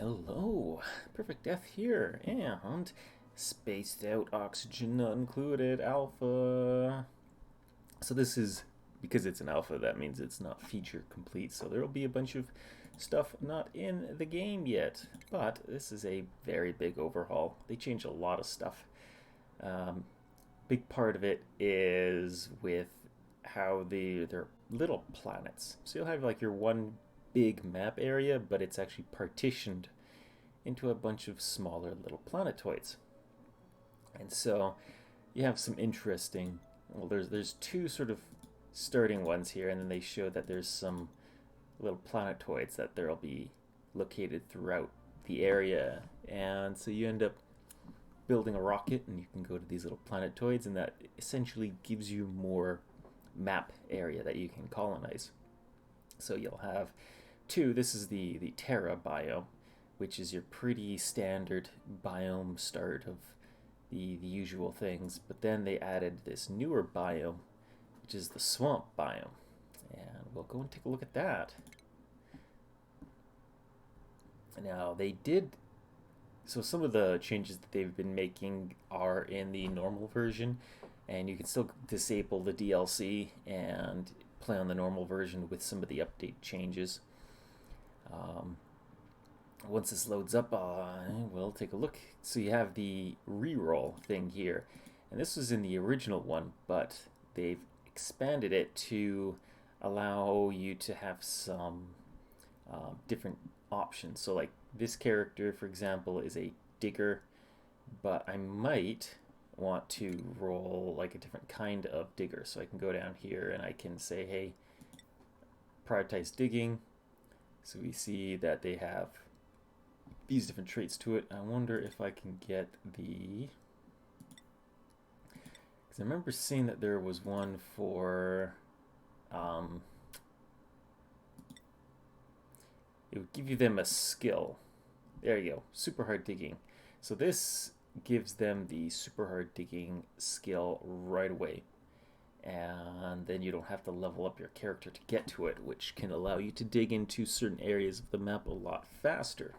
Hello, Perfect Death here, and spaced out oxygen not included alpha. So this is, because it's an alpha, that means it's not feature complete, so there will be a bunch of stuff not in the game yet. But this is a very big overhaul. They change a lot of stuff. Um, Big part of it is with how they're little planets. So you'll have like your one big map area, but it's actually partitioned into a bunch of smaller little planetoids. And so you have some interesting. Well, there's two sort of starting ones here, and then they show that there's some little planetoids that there'll be located throughout the area, and so you end up building a rocket, and you can go to these little planetoids, and that essentially gives you more map area that you can colonize. So you'll have two. This is the Terra biome, which is your pretty standard biome start of the usual things. But then they added this newer biome, which is the swamp biome. And we'll go and take a look at that. Now, they did. So, some of the changes that they've been making are in the normal version, and you can still disable the DLC and play on the normal version with some of the update changes. Um, Once this loads up, we'll take a look. So you have the reroll thing here, and this was in the original one, but they've expanded it to allow you to have some different options. So like this character, for example, is a digger, but I might want to roll like a different kind of digger. So I can go down here and I can say, hey, prioritize digging. So we see that they have these different traits to it. I wonder if I can get the... Because I remember seeing that there was one for... it would give you them a skill. There you go, super hard digging. So this gives them the super hard digging skill right away. And then you don't have to level up your character to get to it, which can allow you to dig into certain areas of the map a lot faster.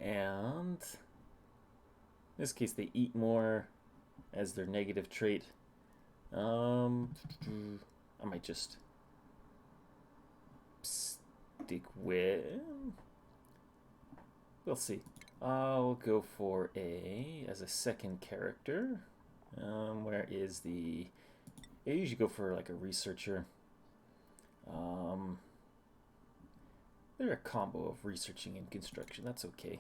And in this case, they eat more as their negative trait. I might just stick with. We'll see. I'll go for as a second character. Where is the? I usually go for like a researcher. They're a combo of researching and construction. That's okay.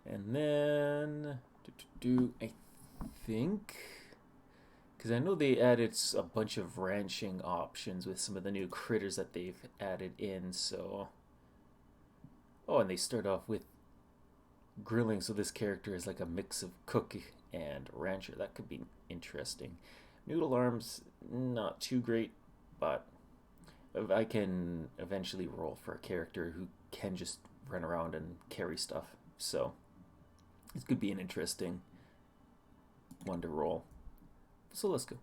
And then I think, because I know they added a bunch of ranching options with some of the new critters that they've added in. So, and they start off with grilling. So this character is like a mix of cook and rancher. That could be interesting. Noodle arms, not too great, but I can eventually roll for a character who can just run around and carry stuff. So this could be an interesting one to roll. So let's go.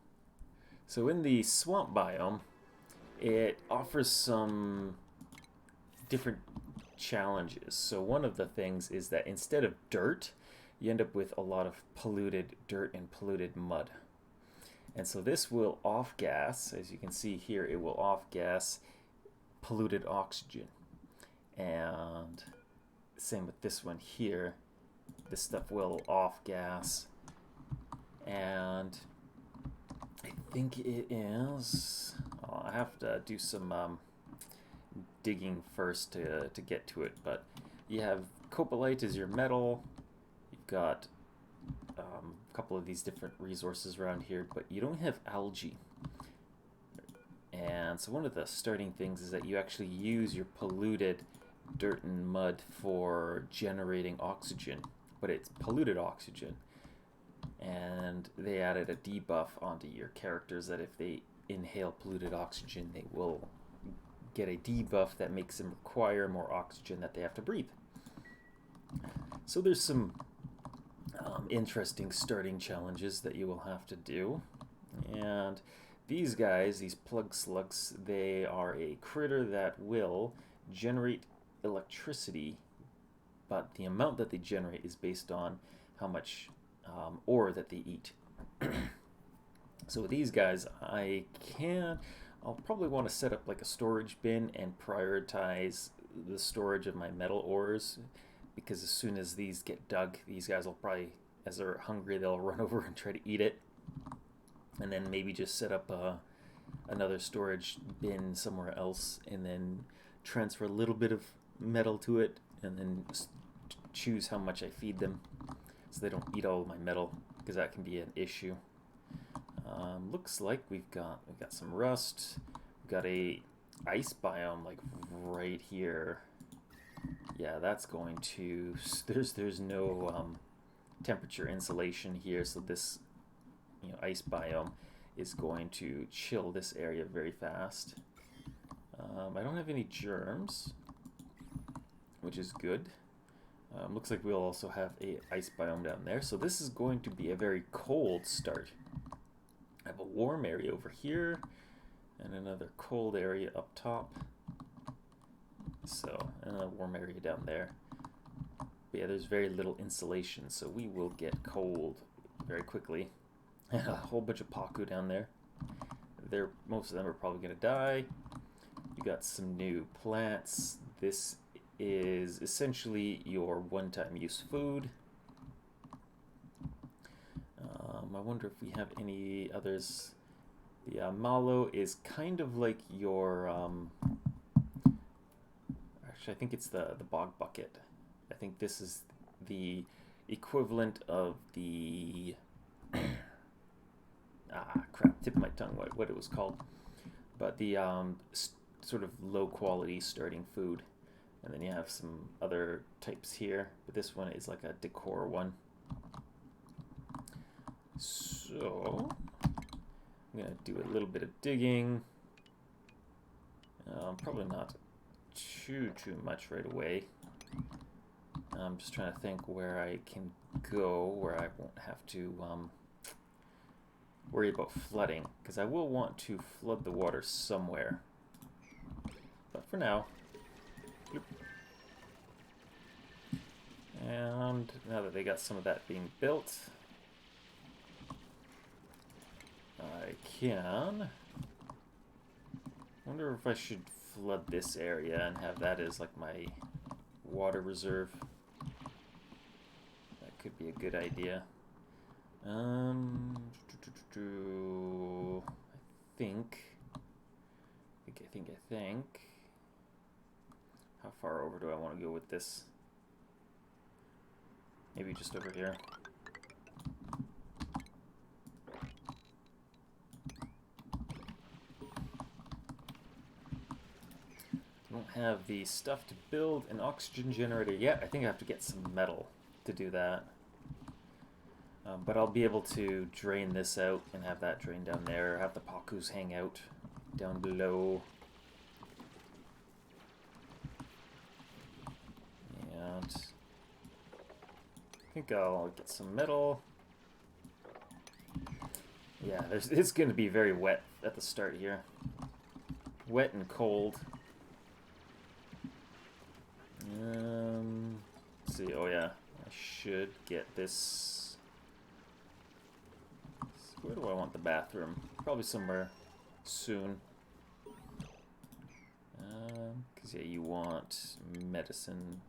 So in the swamp biome, it offers some different challenges. So one of the things is that instead of dirt, you end up with a lot of polluted dirt and polluted mud. And so this will off-gas, as you can see here, it will off-gas polluted oxygen. And same with this one here. This stuff will off-gas. And I think it is... I have to do some digging first to get to it. But you have copalite as your metal. You've got a couple of these different resources around here, but you don't have algae. And so one of the starting things is that you actually use your polluted dirt and mud for generating oxygen, but it's polluted oxygen. And they added a debuff onto your characters that if they inhale polluted oxygen, they will get a debuff that makes them require more oxygen that they have to breathe. So there's some interesting starting challenges that you will have to do. And These guys, these plug slugs, they are a critter that will generate electricity, but the amount that they generate is based on how much ore that they eat. So with these guys, I'll probably want to set up like a storage bin and prioritize the storage of my metal ores, because as soon as these get dug, these guys will probably, as they're hungry, they'll run over and try to eat it. And then maybe just set up another storage bin somewhere else and then transfer a little bit of metal to it and then choose how much I feed them so they don't eat all of my metal, because that can be an issue. Looks like we've got some rust. We've got a ice biome like right here. Yeah, that's going to. There's no temperature insulation here, so this ice biome is going to chill this area very fast. I don't have any germs, which is good. Looks like we'll also have a ice biome down there, so this is going to be a very cold start. I have a warm area over here and another cold area up top. So, and a warm area down there. But yeah, there's very little insulation, so we will get cold very quickly. A whole bunch of Paku down there. Most of them are probably going to die. You got some new plants. This is essentially your one-time use food. I wonder if we have any others. The mallow is kind of like your actually I think it's the bog bucket. I think this is the equivalent of the crap, tip of my tongue what it was called, but the sort of low quality starting food. And then you have some other types here, but this one is like a decor one. So I'm gonna do a little bit of digging. Probably not too much right away. I'm just trying to think where I can go where I won't have to worry about flooding, because I will want to flood the water somewhere. But for now, bloop. And now that they got some of that being built, I can wonder if I should flood this area and have that as like my water reserve. That could be a good idea. I think. How far over do I want to go with this? Maybe just over here. I don't have the stuff to build an oxygen generator yet. I think I have to get some metal to do that. But I'll be able to drain this out and have that drain down there. Have the Pakus hang out down below. And I think I'll get some metal. Yeah, it's going to be very wet at the start here. Wet and cold. Let's see. Oh yeah, I should get this. Where do I want the bathroom? Probably somewhere soon. Because yeah, you want medicine.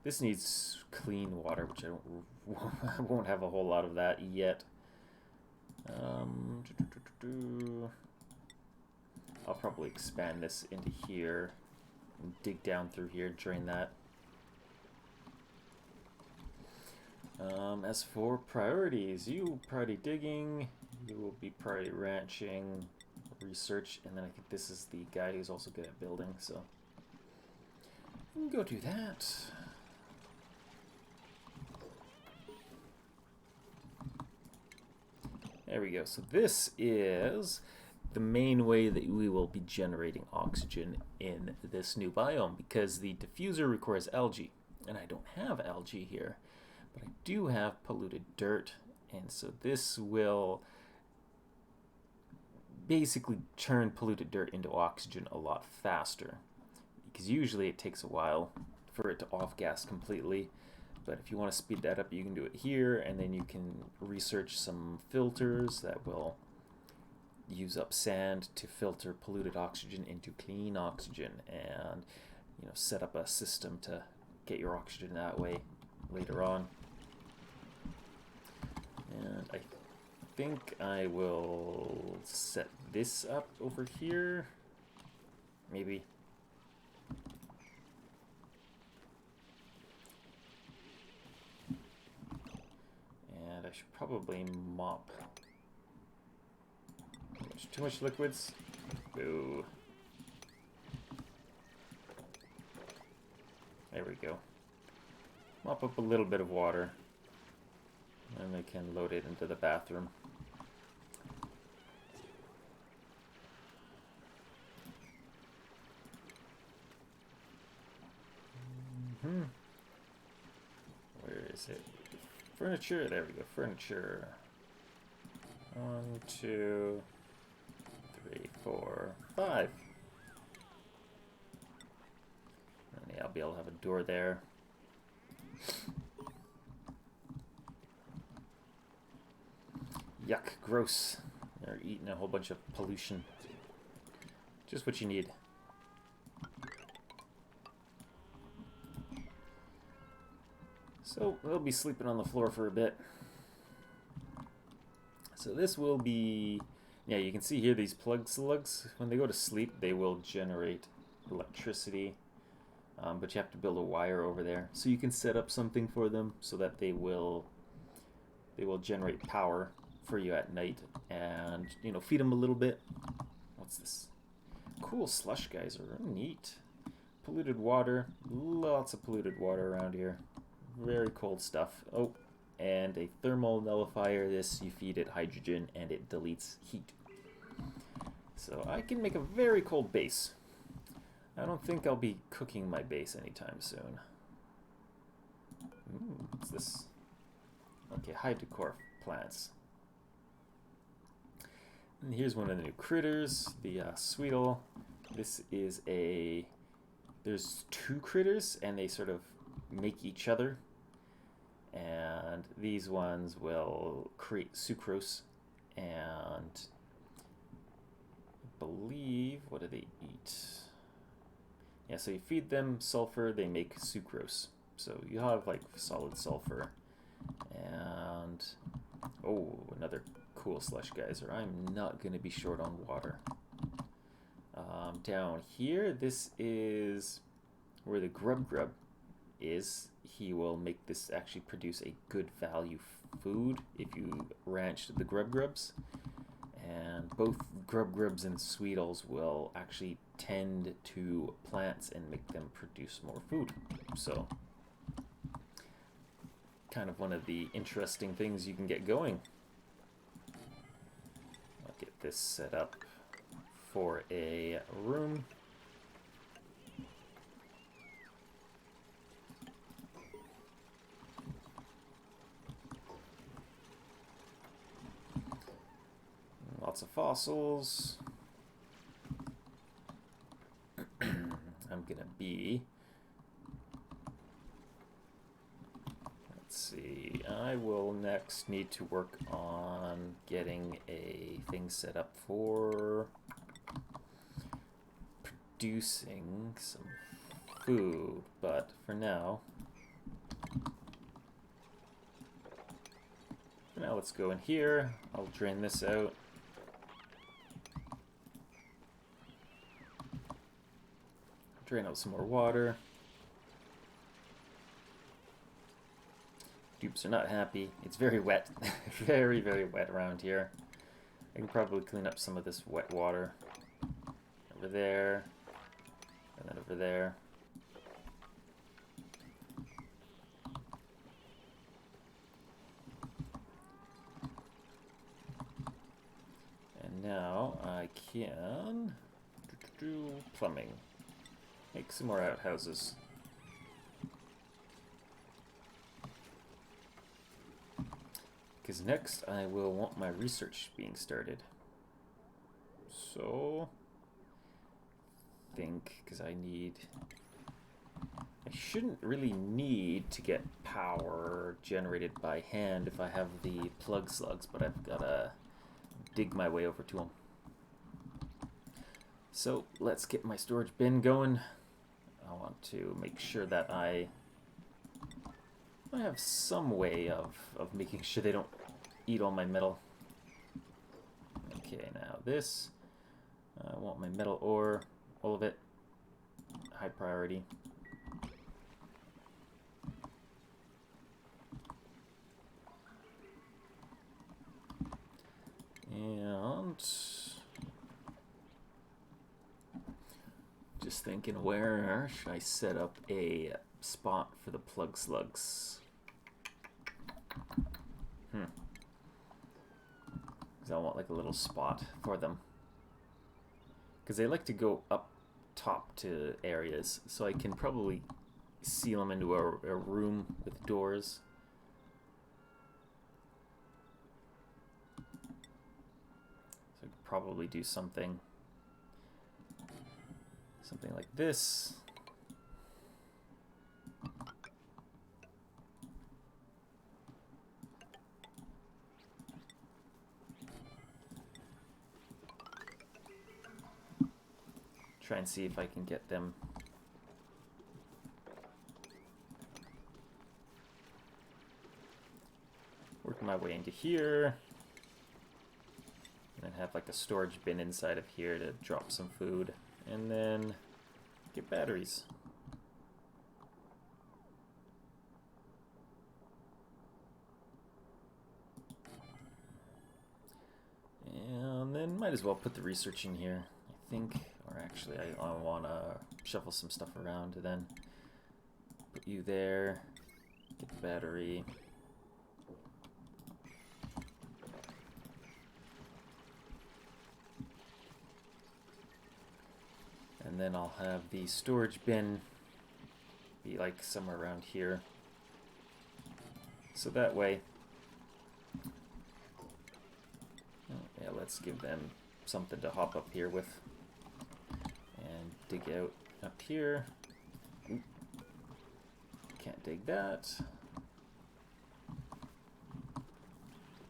This needs clean water, which I won't have a whole lot of that yet. I'll probably expand this into here and dig down through here, drain that. As for priorities, you priority digging, you will be priority ranching, research, and then I think this is the guy who's also good at building, so we can go do that. There we go. So this is the main way that we will be generating oxygen in this new biome, because the diffuser requires algae, and I don't have algae here. But I do have polluted dirt, and so this will basically turn polluted dirt into oxygen a lot faster. Because usually it takes a while for it to off gas completely. But if you want to speed that up, you can do it here, and then you can research some filters that will use up sand to filter polluted oxygen into clean oxygen, and set up a system to get your oxygen that way later on. And I think I will set this up over here, maybe. And I should probably mop. Too much liquids? Boo. There we go. Mop up a little bit of water. And we can load it into the bathroom. Where is it? Furniture. There we go. Furniture. 1, 2, 3, 4, 5. And yeah, I'll be able to have a door there. Yuck, gross. They're eating a whole bunch of pollution. Just what you need. So they'll be sleeping on the floor for a bit. So this will be, yeah, you can see here these plug slugs. When they go to sleep, they will generate electricity. But you have to build a wire over there. So you can set up something for them so that they will generate power for you at night, and feed them a little bit. What's this? Cool slush geyser. Neat. Polluted water. Lots of polluted water around here. Very cold stuff. Oh, and a thermal nullifier. This, you feed it hydrogen and it deletes heat. So I can make a very cold base. I don't think I'll be cooking my base anytime soon. What's this? Okay, hydrochloric plants. And here's one of the new critters, the Sweetle. This is there's 2 critters, and they sort of make each other. And these ones will create sucrose, and I believe, what do they eat? Yeah, so you feed them sulfur, they make sucrose. So you have like solid sulfur. And oh, another cool slush geyser. I'm not going to be short on water. Down here, this is where the grub is. He will make this actually produce a good value food if you ranch the grubs. And both grubs and sweetles will actually tend to plants and make them produce more food. So kind of one of the interesting things you can get going. I'll get this set up for a room. Lots of fossils. I'm gonna be, let's see, I will next need to work on getting a thing set up for producing some food, but for now let's go in here. I'll drain this out. Drain out some more water. Dupes are not happy. It's very wet. Very, very wet around here. I can probably clean up some of this wet water. Over there. And then over there. And now I can do plumbing. Make some more outhouses. Because next I will want my research being started. So, think, because I shouldn't really need to get power generated by hand if I have the plug slugs, but I've got to dig my way over to them. So let's get my storage bin going. I want to make sure that I have some way of making sure they don't eat all my metal. Okay, now this. I want my metal ore, all of it, high priority. And just thinking, where should I set up a spot for the plug slugs? Because I want like a little spot for them. Because they like to go up top to areas, so I can probably seal them into a room with doors. So I could probably do something like this. Try and see if I can get them working my way into here, and then have like a storage bin inside of here to drop some food, and then get batteries. And then might as well put the research in here, I think. Or actually, I want to shuffle some stuff around and then put you there, get the battery. And then I'll have the storage bin be like somewhere around here. So that way, yeah, let's give them something to hop up here with. And dig out up here. Can't dig that.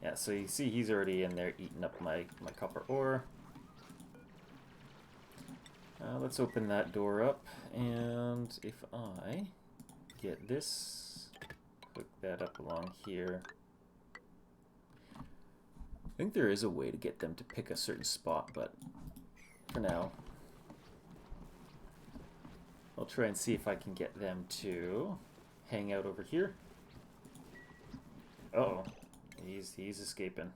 Yeah, so you see he's already in there eating up my copper ore. Let's open that door up, and if I get this, hook that up along here. I think there is a way to get them to pick a certain spot, but for now, I'll try and see if I can get them to hang out over here. Uh-oh, he's escaping.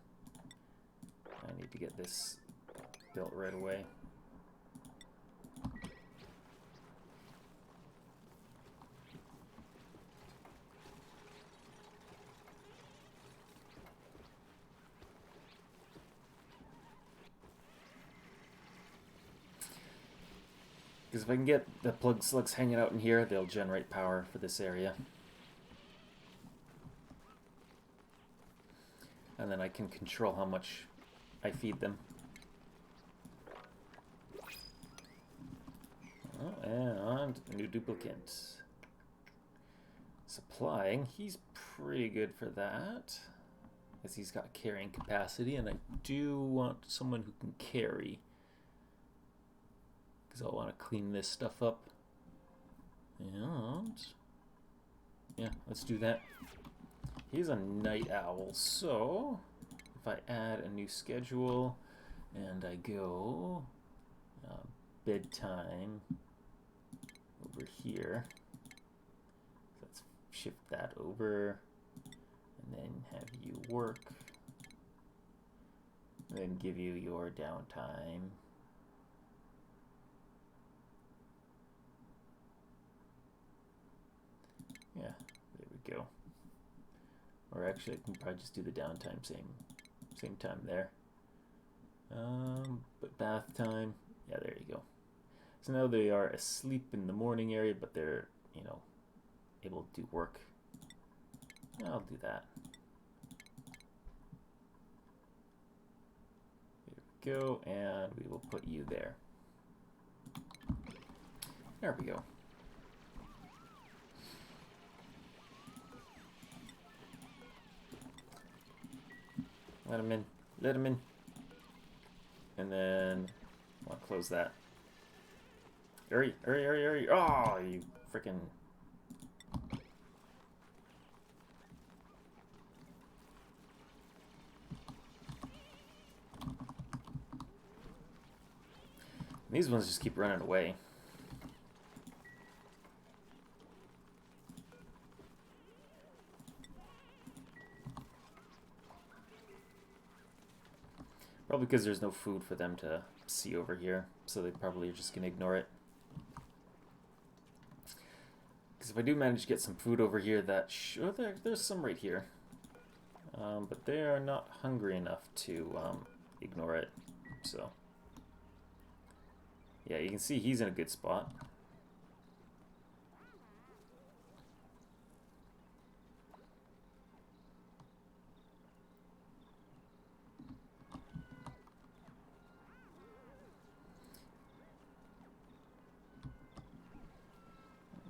I need to get this built right away. Because if I can get the plug slugs hanging out in here, they'll generate power for this area. And then I can control how much I feed them. Oh, and a new duplicate. Supplying, he's pretty good for that, as he's got carrying capacity, and I do want someone who can carry. I'll want to clean this stuff up. And yeah, let's do that. He's a night owl, so if I add a new schedule and I go bedtime over here, let's shift that over and then have you work and then give you your downtime. Yeah, there we go. Or actually, I can probably just do the downtime same time there. But bath time, yeah, there you go. So now they are asleep in the morning area, but they're, you know, able to do work. I'll do that. There go, and we will put you there. There we go. Let him in. Let him in. And then I'll close that. Hurry, hurry, hurry, hurry. Oh, you freaking... These ones just keep running away. Probably because there's no food for them to see over here, so they probably are just going to ignore it. Because if I do manage to get some food over here, there's some right here. But they are not hungry enough to ignore it, so... Yeah, you can see he's in a good spot.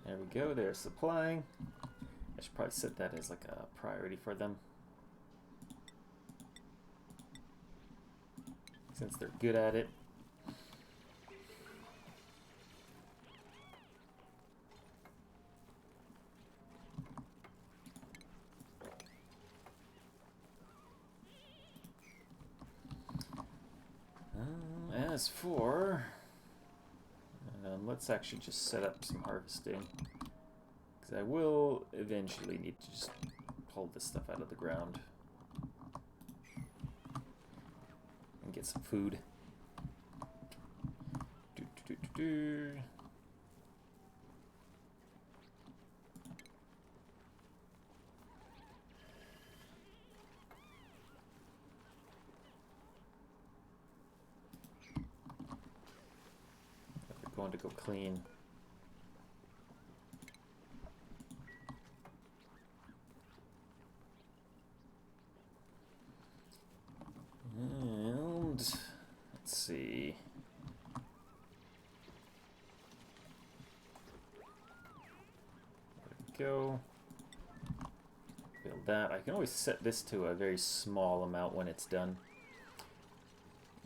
There we go, they're supplying. I should probably set that as like a priority for them, since they're good at it. As for... let's actually just set up some harvesting, because I will eventually need to just pull this stuff out of the ground and get some food. Going to go clean. And let's see. There we go. Build that. I can always set this to a very small amount when it's done.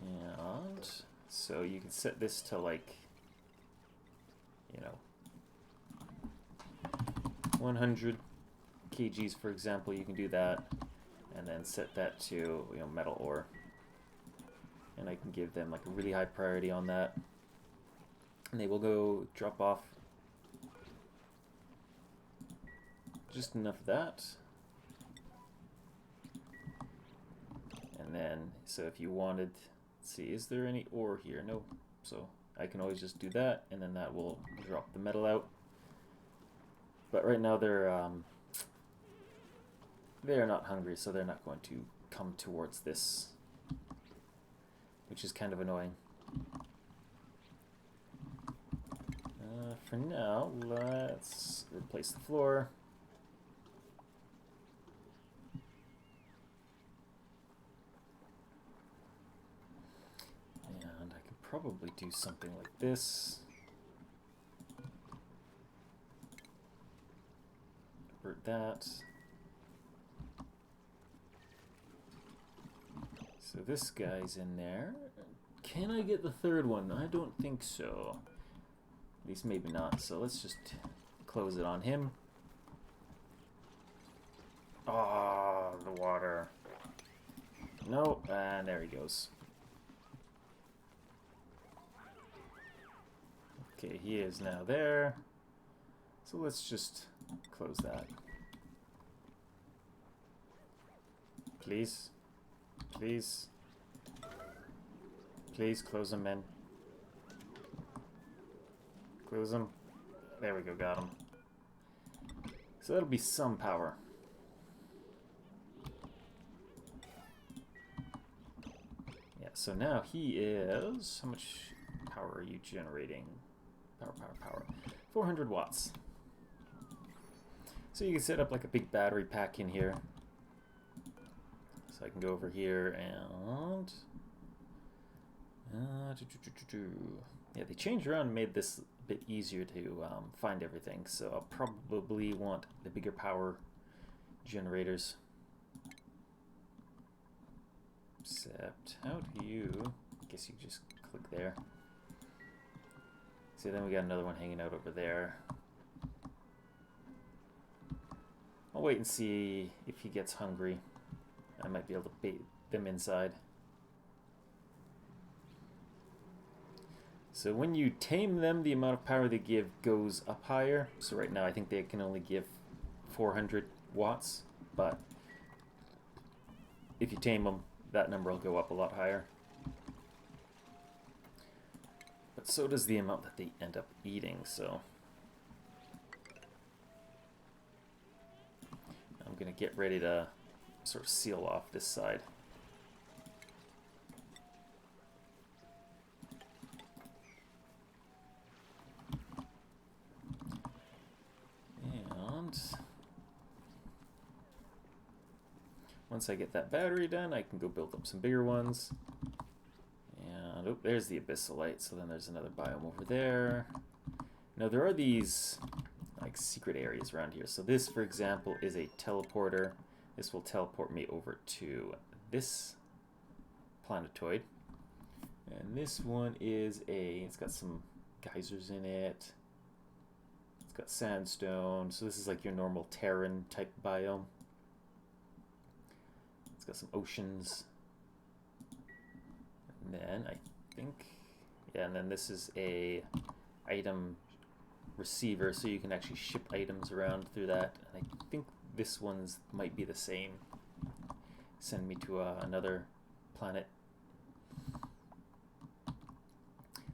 And so you can set this to like, you know, 100 kgs, for example. You can do that, and then set that to, you know, metal ore, and I can give them like a really high priority on that, and they will go drop off just enough of that. And then, so if you wanted, let's see, is there any ore here? No. So I can always just do that, and then that will drop the metal out. But right now they're not hungry, so they're not going to come towards this, which is kind of annoying. For now, let's replace the floor. Probably do something like this. Convert that. So this guy's in there. Can I get the third one? I don't think so. At least maybe not. So let's just close it on him. Ah, the water. No, and there he goes. Okay, he is now there. So let's just close that. Please. Please. Please close him in. Close him. There we go, got him. So that'll be some power. Yeah, so now he is... How much power are you generating? Power. 400 watts. So you can set up like a big battery pack in here. So I can go over here and Yeah, they changed around and made this a bit easier to find everything, so I'll probably want the bigger power generators. Except, how do you... I guess you just click there. See, then we got another one hanging out over there. I'll wait and see if he gets hungry. I might be able to bait them inside. So when you tame them, the amount of power they give goes up higher. So right now I think they can only give 400 watts, but if you tame them, that number will go up a lot higher. But so does the amount that they end up eating, so... I'm going to get ready to sort of seal off this side. And once I get that battery done, I can go build up some bigger ones. And oh, there's the abyssalite, so then there's another biome over there. Now there are these like secret areas around here. So this, for example, is a teleporter. This will teleport me over to this planetoid. And this one is it's got some geysers in it. It's got sandstone. So this is like your normal Terran type biome. It's got some oceans. And then I think, yeah, and then this is a item receiver, so you can actually ship items around through that. And I think this one's might be the same. Send me to another planet.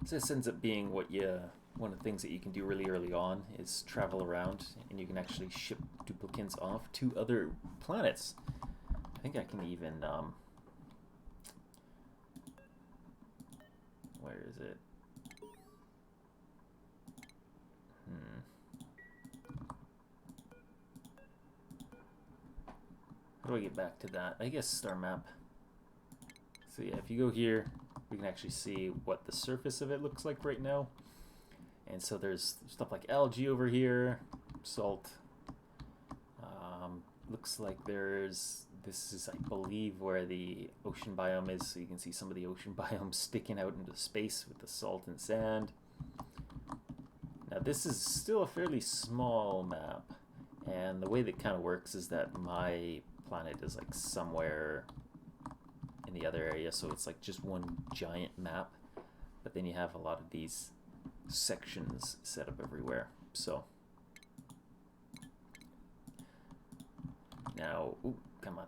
So this ends up being what one of the things that you can do really early on is travel around, and you can actually ship duplicates off to other planets. I think I can even where is it? How do I get back to that? I guess star map. So yeah, if you go here, we can actually see what the surface of it looks like right now. And so there's stuff like algae over here, salt. Looks like this is, I believe, where the ocean biome is. So you can see some of the ocean biomes sticking out into space with the salt and sand. Now this is still a fairly small map. And the way that kind of works is that my planet is like somewhere in the other area, so it's like just one giant map, but then you have a lot of these sections set up everywhere. So now, ooh, come on,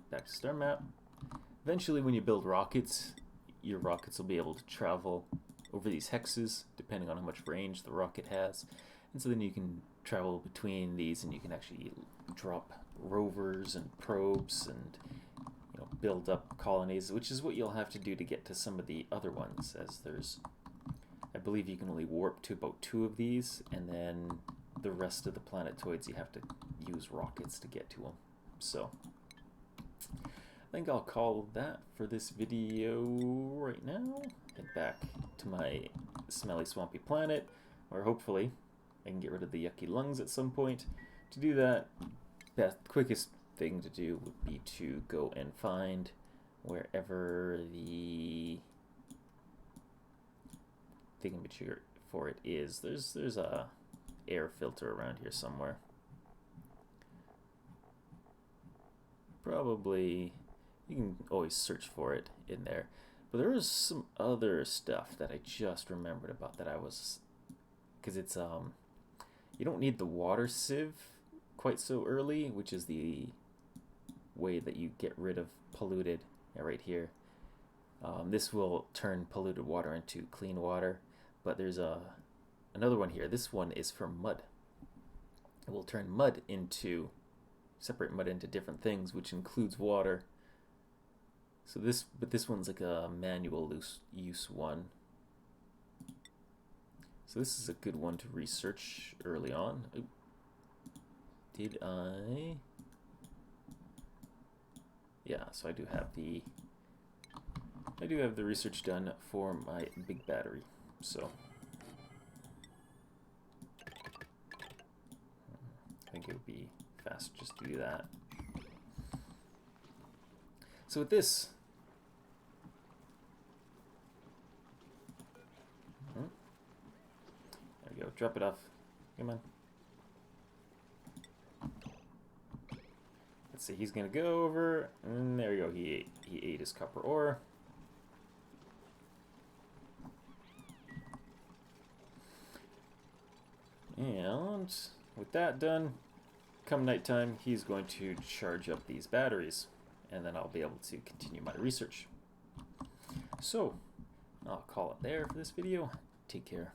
back to star map. Eventually when you build rockets, your rockets will be able to travel over these hexes depending on how much range the rocket has, and so then you can travel between these, and you can actually drop rovers and probes and build up colonies, which is what you'll have to do to get to some of the other ones, as there's, I believe you can only warp to about 2 of these, and then the rest of the planetoids you have to use rockets to get to them. So I think I'll call that for this video right now. Head back to my smelly swampy planet, where hopefully I can get rid of the yucky lungs at some point. To do that, the quickest thing to do would be to go and find wherever the thingamajigger for it is. There's a air filter around here somewhere. Probably, you can always search for it in there. But there was some other stuff that I just remembered about that I was, because it's you don't need the water sieve quite so early, which is the way that you get rid of polluted, right here. This will turn polluted water into clean water, but there's another one here. This one is for mud. It will turn separate mud into different things, which includes water. So this one's like a manual use one. So this is a good one to research early on. Oop. Did I? Yeah, so I do have the I do have the research done for my big battery, so I think it would be fast just to do that. So with this, there we go, drop it off. Come on. Let's see, he's gonna go over, and there you go, he ate his copper ore. And with that done, come nighttime, he's going to charge up these batteries, and then I'll be able to continue my research. So, I'll call it there for this video. Take care.